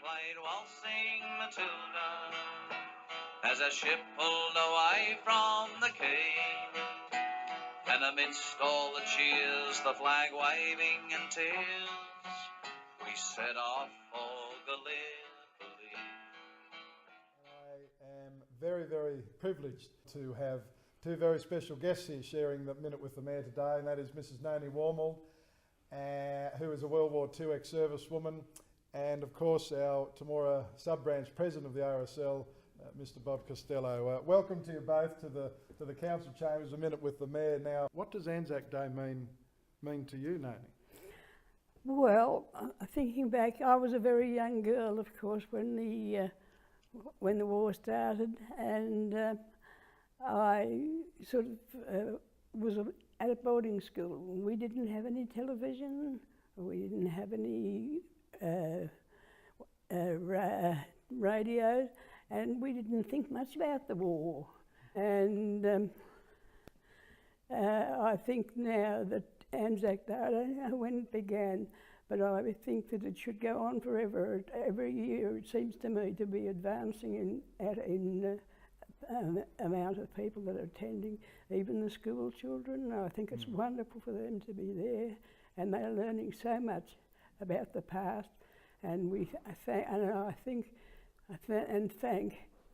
played Waltzing Matilda as a ship pulled away from the quay, and amidst all the cheers, the flag waving and tears, we set off for Gallipoli. I am very, very privileged to have two very special guests here sharing the minute with the Mayor today, and that is Mrs Noni Wormald, who is a World War II ex-servicewoman, and of course our Temora Sub-Branch President of the RSL, Mr Bob Costello. Welcome to you both to the Council Chambers, a minute with the Mayor. Now, what does Anzac Day mean to you, Noni? Well, thinking back, I was a very young girl, of course, when the war started, and I sort of was at a boarding school. We didn't have any television, we didn't have any radios, and we didn't think much about the war. And I think now that Anzac Day, I don't know when it began, but I think that it should go on forever. Every year it seems to me to be advancing in amount of people that are attending, even the school children. I think it's wonderful for them to be there, and they're learning so much about the past. And I thank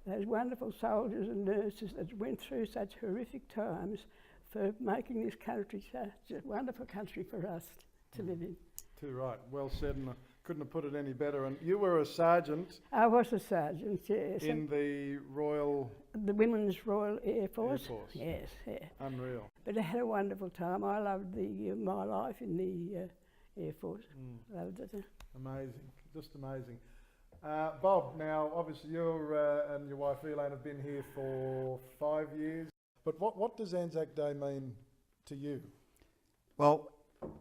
those wonderful soldiers and nurses that went through such horrific times for making this country such a wonderful country for us to live in. Too right. Well said, and I couldn't have put it any better. And you were a sergeant. I was a sergeant, yes. In the The Women's Royal Air Force. Air Force. Yes, yeah. Unreal. But I had a wonderful time. I loved my life in the Air Force. Loved it. Amazing, just amazing. Bob, now obviously you and your wife Elaine have been here for 5 years. But what does Anzac Day mean to you? Well,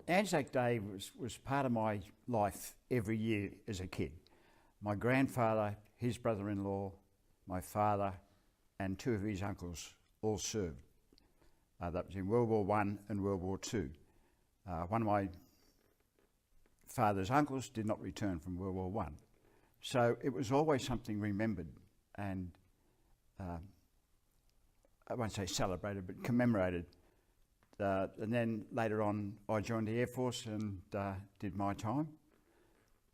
Anzac Day was part of my life every year as a kid. My grandfather, his brother-in-law, my father and two of his uncles all served. That was in World War I and World War II. One of my father's uncles did not return from World War I. So it was always something remembered and I won't say celebrated, but commemorated. And then later on, I joined the Air Force and did my time.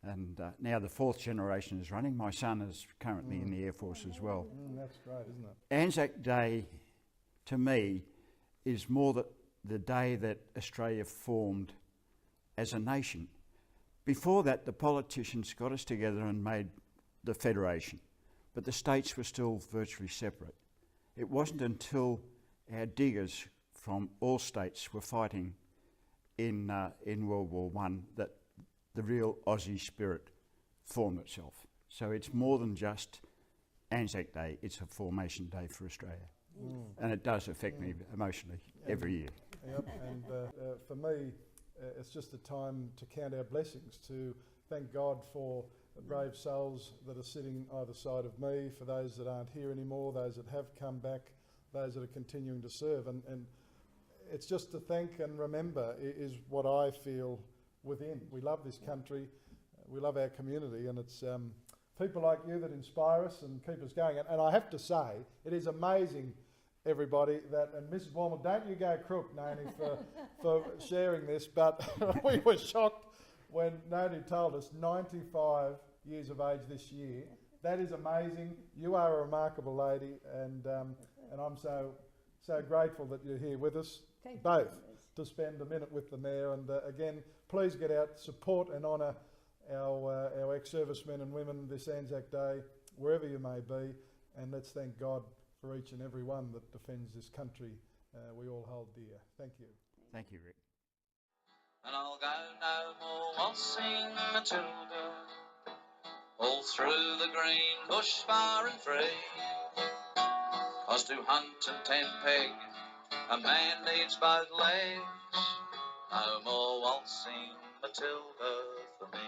And now the fourth generation is running. My son is currently in the Air Force as well. That's great, isn't it? Anzac Day, to me, is more the day that Australia formed as a nation. Before that, the politicians got us together and made the Federation, but the states were still virtually separate. It wasn't until our diggers from all states were fighting in World War I that the real Aussie spirit formed itself. So it's more than just Anzac Day, it's a formation day for Australia. And it does affect me emotionally every year. Yep, and for me, it's just a time to count our blessings, to thank God for the brave souls that are sitting either side of me, for those that aren't here anymore, those that have come back, those that are continuing to serve. And it's just to thank and remember is what I feel within. We love this country, we love our community, and it's people like you that inspire us and keep us going. And I have to say, it is amazing, everybody, that, and Mrs Wormald, don't you go crook, Noni, for sharing this, but we were shocked when Noni told us 95 years of age this year. That is amazing. You are a remarkable lady, and I'm so grateful that you're here with us, both, to spend a minute with the Mayor. And again, please get out, support and honour our ex-servicemen and women this Anzac Day, wherever you may be, and let's thank God for each and every one that defends this country we all hold dear. Thank you. Thank you, Rick. And I'll go no more waltzing Matilda, all through the green bush far and free, 'cause to hunt and tent peg a man needs both legs. No more waltzing Matilda for me.